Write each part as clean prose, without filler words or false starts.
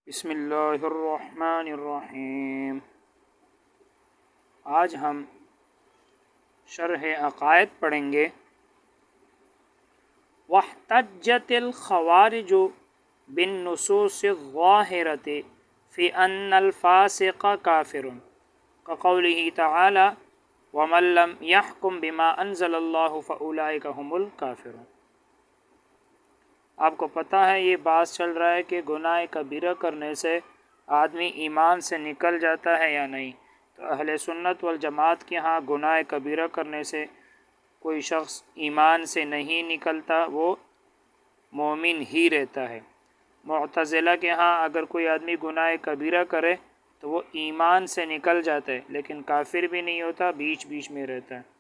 بسم اللہ الرحمن الرحیم۔ آج ہم شرح عقائد پڑھیں گے۔ واحتجت الخوارج بالنصوص الظاہرة فی ان الفاسق کافر كقوله تعالی ومن لم يحكم بما انزل اللہ فاولئک هم الکافرون۔ آپ کو پتہ ہے یہ بات چل رہا ہے کہ گناہ کبیرہ کرنے سے آدمی ایمان سے نکل جاتا ہے یا نہیں۔ تو اہل سنت والجماعت کے ہاں گناہ کبیرہ کرنے سے کوئی شخص ایمان سے نہیں نکلتا، وہ مومن ہی رہتا ہے۔ معتزلہ کے ہاں اگر کوئی آدمی گناہ کبیرہ کرے تو وہ ایمان سے نکل جاتا ہے لیکن کافر بھی نہیں ہوتا، بیچ بیچ میں رہتا ہے۔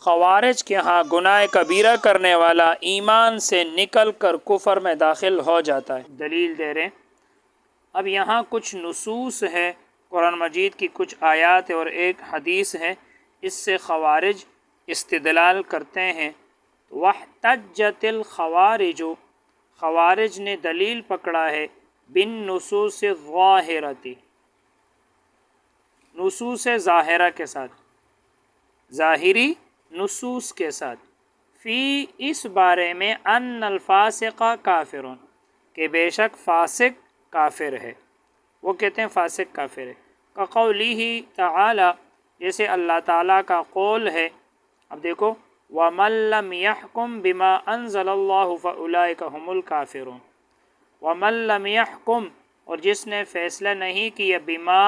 خوارج کے ہاں گناہ کبیرہ کرنے والا ایمان سے نکل کر کفر میں داخل ہو جاتا ہے۔ دلیل دے رہے۔ اب یہاں کچھ نصوص ہے، قرآن مجید کی کچھ آیات اور ایک حدیث ہے، اس سے خوارج استدلال کرتے ہیں۔ واحتجت الخوارج، خوارج نے دلیل پکڑا ہے بالنصوص الظاہرۃ، نصوص ظاہرہ کے ساتھ، ظاہری نصوص کے ساتھ، فی اس بارے میں ان الفاسق کافرون، کہ بے شک فاسق کافر ہے، وہ کہتے ہیں فاسق کافر ہے۔ کقولہ تعالی، جیسے اللہ تعالیٰ کا قول ہے۔ اب دیکھو وَمَن لَّمْ يَحْكُم بِمَا أَنزَلَ اللَّهُ فَأُولَئِكَ هُمُ الْكَافِرُونَ۔ وَمَن لَّمْ يَحْكُم، اور جس نے فیصلہ نہیں کیا، بما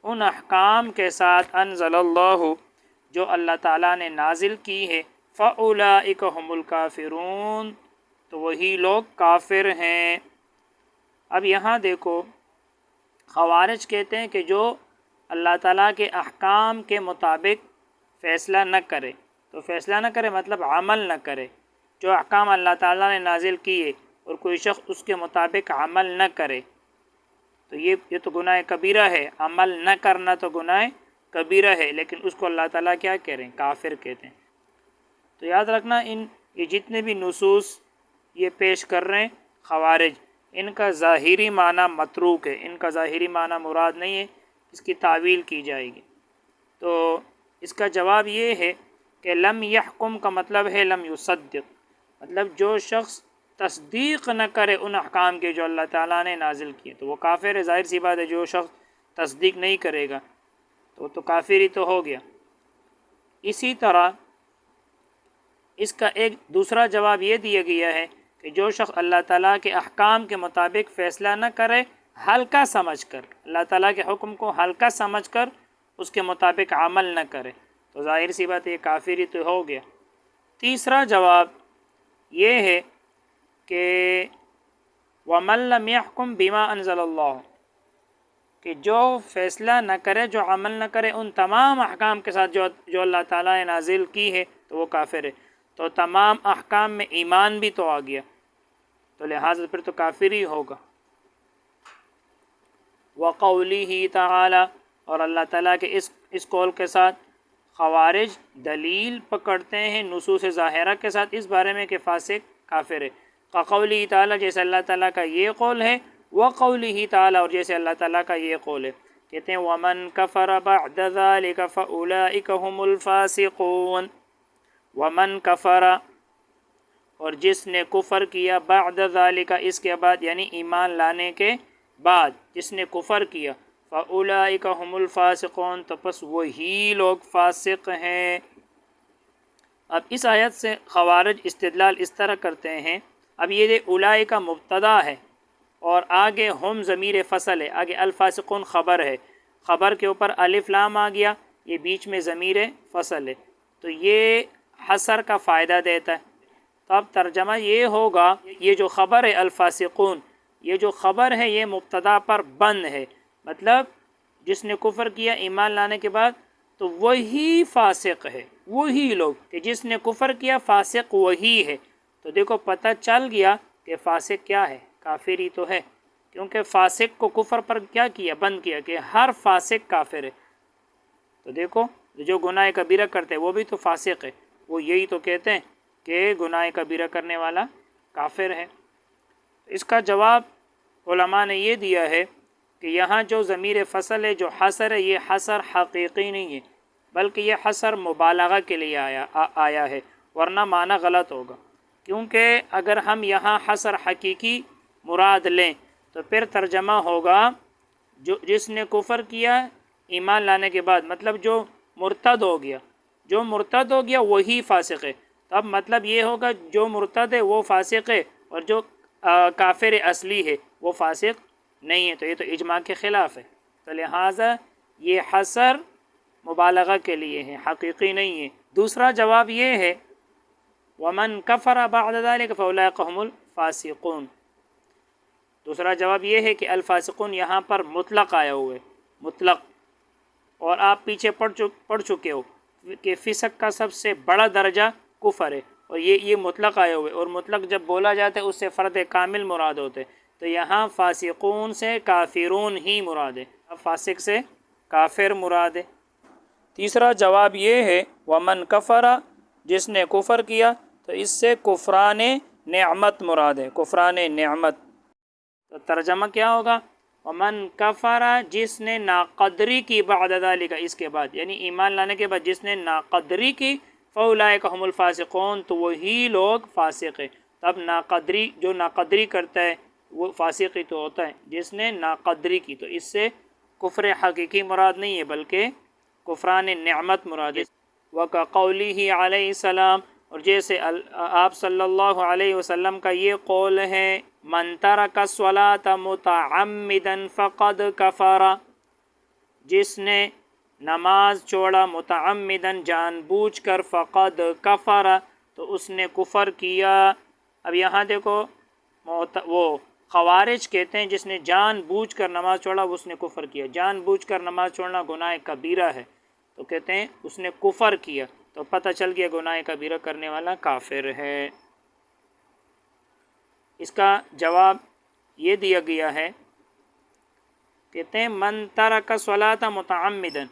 ان احکام کے ساتھ، انزل اللہ جو اللہ تعالیٰ نے نازل کی ہے، فَأُولَئِكَ هُمُ الْكَافِرُونَ، تو وہی لوگ کافر ہیں۔ اب یہاں دیکھو خوارج کہتے ہیں کہ جو اللہ تعالیٰ کے احکام کے مطابق فیصلہ نہ کرے، تو فیصلہ نہ کرے مطلب عمل نہ کرے، جو احکام اللہ تعالیٰ نے نازل کیے اور کوئی شخص اس کے مطابق عمل نہ کرے تو یہ تو گناہ کبیرہ ہے۔ عمل نہ کرنا تو گناہ کبیرہ ہے، لیکن اس کو اللہ تعالیٰ کیا کہہ رہے ہیں؟ کافر کہتے ہیں۔ تو یاد رکھنا یہ جتنے بھی نصوص یہ پیش کر رہے ہیں خوارج، ان کا ظاہری معنی متروک ہے، ان کا ظاہری معنی مراد نہیں ہے، اس کی تعویل کی جائے گی۔ تو اس کا جواب یہ ہے کہ لم یحکم کا مطلب ہے لم یصدق، مطلب جو شخص تصدیق نہ کرے ان احکام کے جو اللہ تعالیٰ نے نازل کیے تو وہ کافر ہے۔ ظاہر سی بات ہے، جو شخص تصدیق نہیں کرے گا تو وہ تو کافر ہی تو ہو گیا۔ اسی طرح اس کا ایک دوسرا جواب یہ دیا گیا ہے کہ جو شخص اللہ تعالیٰ کے احکام کے مطابق فیصلہ نہ کرے، ہلکا سمجھ کر، اللہ تعالیٰ کے حکم کو ہلکا سمجھ کر اس کے مطابق عمل نہ کرے تو ظاہر سی بات ہے یہ کافر ہی تو ہو گیا۔ تیسرا جواب یہ ہے کہ وَمَن لَّمْ يَحْكُم بِمَا أَنزَلَ اللَّهُ، کہ جو فیصلہ نہ کرے، جو عمل نہ کرے ان تمام احکام کے ساتھ جو اللہ تعالیٰ نے نازل کی ہے تو وہ کافر ہے۔ تو تمام احکام میں ایمان بھی تو آ گیا، تو لہٰذا پھر تو کافر ہی ہوگا۔ وَقَوْلِهِ تعالی، اور اللہ تعالیٰ کے اس قول کے ساتھ خوارج دلیل پکڑتے ہیں نصوص ظاہرہ کے ساتھ اس بارے میں کہ فاسق کافر ہے۔ كقوله تعالی، جیسے اللہ تعالیٰ کا یہ قول ہے، وَقَوْلِهِ تعالی، اور جیسے اللہ تعالیٰ کا یہ قول ہے، کہتے ہیں وَمَن كَفَرَ بَعْدَ ذَلِكَ فَأُولَئِكَ هُمُ الْفَاسِقُونَ۔ وَمَن كَفَرَ، اور جس نے کفر کیا، بعد ذالک، اس کے بعد یعنی ایمان لانے کے بعد جس نے کفر کیا، فَأُولَئِكَ هُمُ الْفَاسِقُونَ، تو پس وہی لوگ فاسق ہیں۔ اب اس آیت سے خوارج استدلال اس طرح کرتے ہیں، اب یہ اولئک مبتدا ہے اور آگے ہم ضمیر فصل ہے، آگے الفاسقون خبر ہے، خبر کے اوپر الف لام آ گیا، یہ بیچ میں ضمیر فصل ہے، تو یہ حصر کا فائدہ دیتا ہے۔ تو اب ترجمہ یہ ہوگا، یہ جو خبر ہے الفاسقون، یہ جو خبر ہے یہ مبتدا پر بند ہے، مطلب جس نے کفر کیا ایمان لانے کے بعد تو وہی فاسق ہے، وہی لوگ، کہ جس نے کفر کیا فاسق وہی ہے۔ تو دیکھو پتہ چل گیا کہ فاسق کیا ہے، کافر ہی تو ہے، کیونکہ فاسق کو کفر پر کیا کیا؟ بند کیا، کہ ہر فاسق کافر ہے۔ تو دیکھو جو گناہ کبیرہ کرتے ہیں وہ بھی تو فاسق ہے، وہ یہی تو کہتے ہیں کہ گناہ کبیرہ کرنے والا کافر ہے۔ اس کا جواب علماء نے یہ دیا ہے کہ یہاں جو ضمیر فصل ہے، جو حصر ہے، یہ حصر حقیقی نہیں ہے بلکہ یہ حصر مبالغہ کے لیے آیا ہے، ورنہ معنی غلط ہوگا، کیونکہ اگر ہم یہاں حصر حقیقی مراد لیں تو پھر ترجمہ ہوگا جس نے کفر کیا ایمان لانے کے بعد، مطلب جو مرتد ہو گیا، جو مرتد ہو گیا وہی فاسق ہے، تب مطلب یہ ہوگا جو مرتد ہے وہ فاسق ہے اور جو کافر اصلی ہے وہ فاسق نہیں ہے، تو یہ تو اجماع کے خلاف ہے، تو لہٰذا یہ حصر مبالغہ کے لیے ہے، حقیقی نہیں ہے۔ دوسرا جواب یہ ہے وَمَنْ كَفَرَ بَعْدَ ذَلِكَ فَأُولَٰئِكَ هُمُ الْفَاسِقُونَ، دوسرا جواب یہ ہے کہ الفاسقون یہاں پر مطلق آیا ہوا ہے، مطلق، اور آپ پیچھے پڑھ چکے ہو کہ فسق کا سب سے بڑا درجہ کفر ہے، اور یہ مطلق آیا ہوا ہے، اور مطلق جب بولا جاتا ہے اس سے فرد کامل مراد ہوتے، تو یہاں فاسقون سے کافرون ہی مراد ہے، فاسق سے کافر مراد ہے۔ تیسرا جواب یہ ہے ومن کفر، جس نے کفر کیا تو اس سے کفران نعمت مراد ہے، کفران نعمت، تو ترجمہ کیا ہوگا ومن کفر، جس نے ناقدری کی بعد ذالک، اس کے بعد یعنی ایمان لانے کے بعد جس نے ناقدری کی، فاولئک هم الفاسقون، تو وہی لوگ فاسق ہیں، تب ناقدری، جو ناقدری کرتا ہے وہ فاسق ہی تو ہوتا ہے جس نے ناقدری کی، تو اس سے کفر حقیقی مراد نہیں ہے بلکہ کفران نعمت مراد ہے۔ وَكَقَوْلِهِ علیہ السلام، اور جیسے آپ صلی اللہ علیہ وسلم کا یہ قول ہے من ترک الصلاۃ متعمدا فقد کفر، جس نے نماز چھوڑا متعمدن جان بوجھ کر، فقد کفر، تو اس نے کفر کیا۔ اب یہاں دیکھو وہ خوارج کہتے ہیں جس نے جان بوجھ کر نماز چھوڑا وہ اس نے کفر کیا، جان بوجھ کر نماز چھوڑنا گناہ کبیرہ ہے، تو کہتے ہیں اس نے کفر کیا، تو پتہ چل گیا گناہ کبیرہ کرنے والا کافر ہے۔ اس کا جواب یہ دیا گیا ہے، کہتے ہیں من ترک الصلاۃ متعمدا،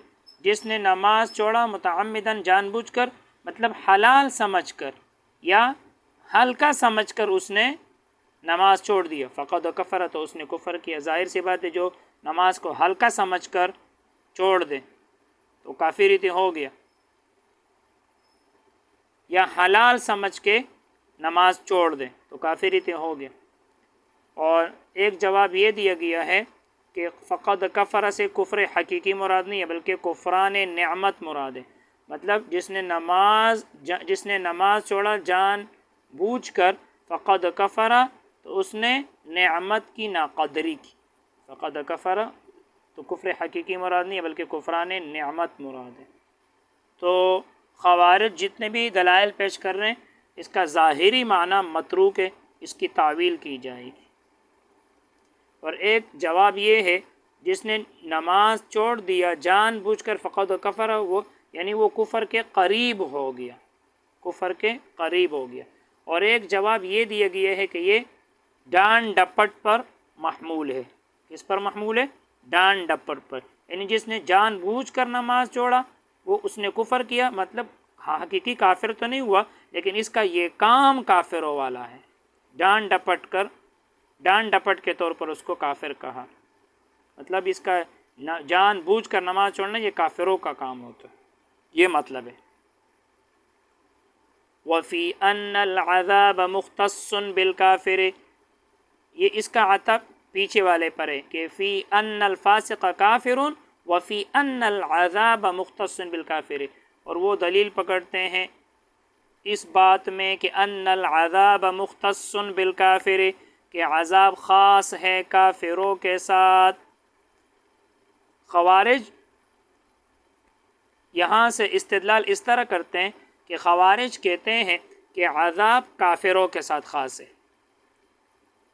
جس نے نماز چھوڑا متعمدن جان بوجھ کر، مطلب حلال سمجھ کر یا ہلکا سمجھ کر اس نے نماز چھوڑ دیا، فقد کفر، تو اس نے کفر کیا۔ ظاہر سی بات ہے جو نماز کو ہلکا سمجھ کر چھوڑ دے تو کافر ہی ہو گیا، یا حلال سمجھ کے نماز چھوڑ دے تو کافر ہی ہو گیا۔ اور ایک جواب یہ دیا گیا ہے کہ فقد کفر سے کفر حقیقی مراد نہیں ہے بلکہ کفران نعمت مراد ہے، مطلب جس نے نماز چھوڑا جان بوجھ کر، فقد کفر، تو اس نے نعمت کی ناقدری کی، فقد کفر تو کفر حقیقی مراد نہیں ہے بلکہ کفران نعمت مراد ہے۔ تو خوارج جتنے بھی دلائل پیش کر رہے ہیں اس کا ظاہری معنی متروک ہے، اس کی تعویل کی جائے گی۔ اور ایک جواب یہ ہے جس نے نماز چھوڑ دیا جان بوجھ کر، فقد کفر، وہ یعنی وہ کفر کے قریب ہو گیا، کفر کے قریب ہو گیا۔ اور ایک جواب یہ دیا گیا ہے کہ یہ ڈان ڈپٹ پر محمول ہے، کس پر محمول ہے؟ ڈان ڈپٹ پر، یعنی جس نے جان بوجھ کر نماز چھوڑا وہ اس نے کفر کیا، مطلب حقیقی کافر تو نہیں ہوا لیکن اس کا یہ کام کافروں والا ہے، ڈان ڈپٹ کے طور پر اس کو کافر کہا، مطلب اس کا جان بوجھ کر نماز چھوڑنا یہ کافروں کا کام ہوتا ہے، یہ مطلب ہے۔ وفی ان العذاب مختص بالکافر، یہ اس کا عطف پیچھے والے پر ہے کہ فی ان الفاسق کافر وفی ان العذاب مختص بالکافر، اور وہ دلیل پکڑتے ہیں اس بات میں کہ ان العذاب مختص بالکافر، کہ عذاب خاص ہے کافروں کے ساتھ۔ خوارج یہاں سے استدلال اس طرح کرتے ہیں کہ خوارج کہتے ہیں کہ عذاب کافروں کے ساتھ خاص ہے،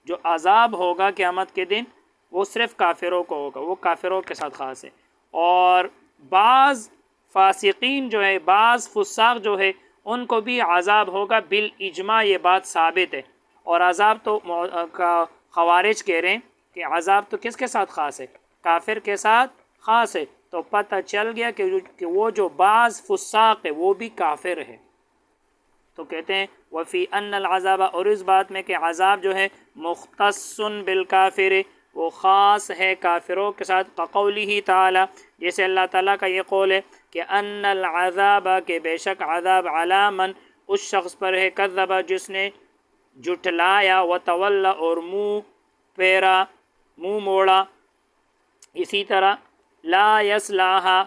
جو عذاب ہوگا قیامت کے دن وہ صرف کافروں کو ہوگا، وہ کافروں کے ساتھ خاص ہے، اور بعض فاسقین جو ہے، بعض فساق جو ہے ان کو بھی عذاب ہوگا، بالاجماع یہ بات ثابت ہے۔ اور عذاب تو خوارج کہہ رہے ہیں کہ عذاب تو کس کے ساتھ خاص ہے؟ کافر کے ساتھ خاص ہے، تو پتہ چل گیا کہ وہ جو بعض فساق ہے وہ بھی کافر ہے، تو کہتے ہیں وفی ان العذاب، اور اس بات میں کہ عذاب جو ہے مختص بالکافر، وہ خاص ہے کافروں کے ساتھ، کقولہ تعالی، جیسے اللہ تعالیٰ کا یہ قول ہے کہ ان العذاب، کہ بے شک عذاب، علی من، اس شخص پر ہے، کذب، جس نے جھٹلایا، وتولی، اور منہ پھیرا، منہ موڑا. اسی طرح لا یصلاھا،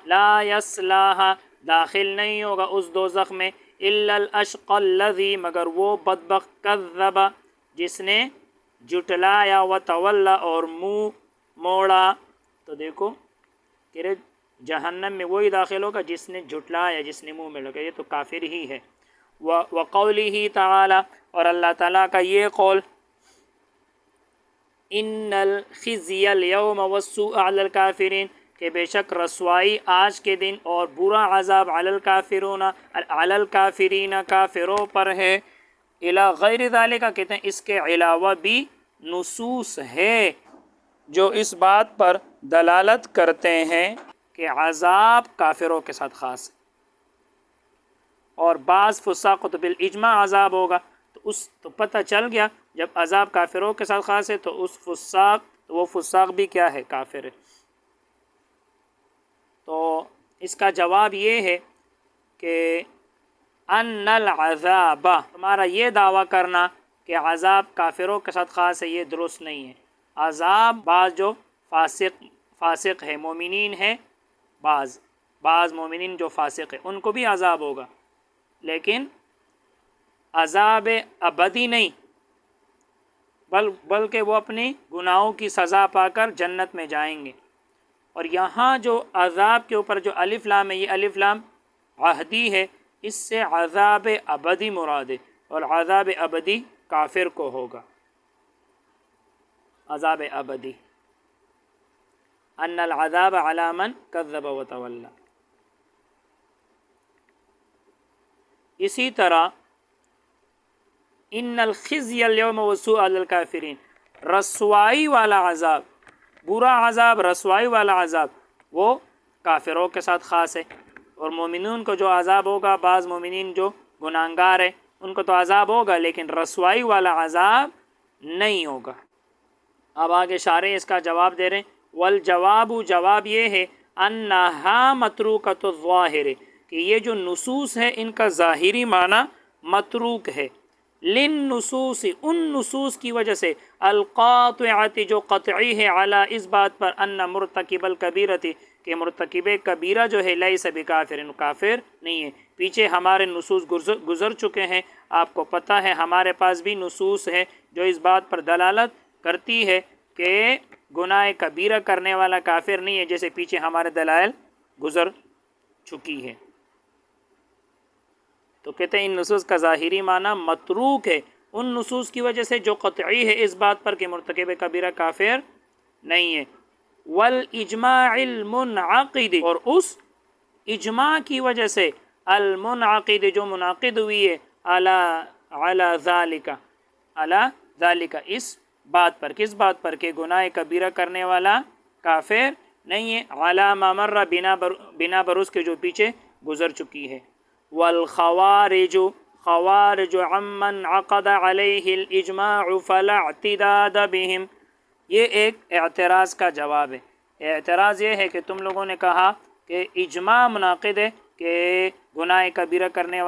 داخل نہیں ہوگا اس دوزخ میں، الا الاشقی الذی، مگر وہ بدبخت، کذب، جس نے جھٹلایا، وتولی، اور منہ موڑا. تو دیکھو کہ جہنم میں وہی داخل ہوگا جس نے جھٹلایا، جس نے منہ موڑا، یہ تو کافر ہی ہے. وقولہ تعالی، اور اللہ تعالیٰ کا یہ قول، ان الخزي اليوم والسوء علی الکافرین، کہ بے شک رسوائی آج کے دن اور برا عذاب علی الکافرین، کافروں پر ہے. الی غیر ذالک، کہتے ہیں اس کے علاوہ بھی نصوص ہے جو اس بات پر دلالت کرتے ہیں کہ عذاب کافروں کے ساتھ خاص ہے. اور بعض فساق تو بالاجماع عذاب ہوگا، تو پتہ چل گیا جب عذاب کافروں کے ساتھ خاص ہے تو وہ فساق بھی کیا ہے، کافر ہے. تو اس کا جواب یہ ہے کہ ان العذاب، تمہارا یہ دعویٰ کرنا کہ عذاب کافروں کے ساتھ خاص ہے، یہ درست نہیں ہے. عذاب بعض جو فاسق ہے، مومنین ہیں، بعض مومنین جو فاسق ہے ان کو بھی عذاب ہوگا، لیکن عذاب ابدی نہیں، بلکہ وہ اپنی گناہوں کی سزا پا کر جنت میں جائیں گے. اور یہاں جو عذاب کے اوپر جو الف لام ہے، یہ الف لام عہدی ہے، اس سے عذاب ابدی مراد ہے، اور عذاب ابدی کافر کو ہوگا. عذاب ابدی، ان العذاب علی من کذب وتولی. اسی طرح ان الخزي اليوم والسوء علی الکافرین، رسوائی والا عذاب، برا عذاب، رسوائی والا عذاب، وہ کافروں کے ساتھ خاص ہے. اور مومنون کو جو عذاب ہوگا، بعض مومنین جو گناہگار ہیں ان کو تو عذاب ہوگا، لیکن رسوائی والا عذاب نہیں ہوگا. اب آگے شارح اس کا جواب دے رہے ہیں. والجواب، جواب یہ ہے، انہا متروکۃ الظاہر، کہ یہ جو نصوص ہے ان کا ظاہری معنی متروک ہے. للنصوص، ان نصوص کی وجہ سے، القاطعۃ، جو قطعی ہے، علی، اس بات پر، ان مرتکب الکبیرۃ، کہ مرتکب کبیرہ جو ہے، لیس بکافر، کافر نہیں ہے. پیچھے ہمارے نصوص گزر چکے ہیں، آپ کو پتہ ہے ہمارے پاس بھی نصوص ہے جو اس بات پر دلالت کرتی ہے کہ گناہ کبیرہ کرنے والا کافر نہیں ہے، جیسے پیچھے ہمارے دلائل گزر چکی ہے. تو کہتے ہیں ان نصوص کا ظاہری معنی متروک ہے، ان نصوص کی وجہ سے جو قطعی ہے اس بات پر کہ مرتکب کبیرہ کافر نہیں ہے. والاجماع المنعقد، اور اس اجماع کی وجہ سے، المنعقد، جو منعقد ہوئی ہے، علی ذالک، اس بات پر، کس بات پر، کہ گناہ کبیرہ کرنے والا کافر نہیں ہے، علی ما مر، بنا برس کے جو پیچھے گزر چکی ہے. والخوارج، خوارج عمن عقد علیہ الاجماع فلا اعتداد بهم، یہ ایک اعتراض کا جواب ہے. اعتراض یہ ہے کہ تم لوگوں نے کہا کہ اجماع منعقد ہے کہ گناہ کبیرہ کرنے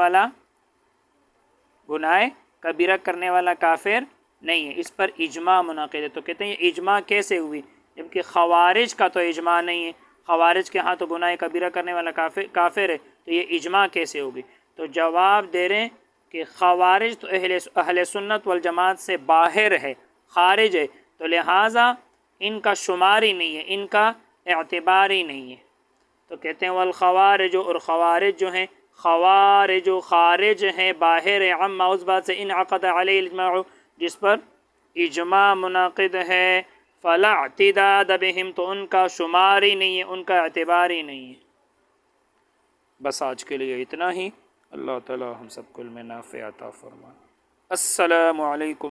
والا کافر نہیں ہے، اس پر اجماع منعقد ہے. تو کہتے ہیں یہ اجماع کیسے ہوئی جبکہ خوارج کا تو اجماع نہیں ہے، خوارج کے ہاں تو گناہ کبیرہ کرنے والا کافر ہے، تو یہ اجماع کیسے ہوگی؟ تو جواب دے رہے ہیں کہ خوارج تو اہل سنت والجماعت سے باہر ہے، خارج ہے، تو لہٰذا ان کا شمار ہی نہیں ہے، ان کا اعتبار ہی نہیں ہے. تو کہتے ہیں والخوارج، اور خوارج جو ہیں، خوارج خارج ہیں، باہر ہیں، عما، اس بات سے، انعقد علیہ الاجماع، جس پر اجماع منعقد ہے، فلا اعتداد بهم، تو ان کا شمار ہی نہیں ہے، ان کا اعتبار ہی نہیں ہے. بس آج کے لیے اتنا ہی. اللہ تعالی ہم سب کو علم نافع عطا فرمائے. السلام علیکم.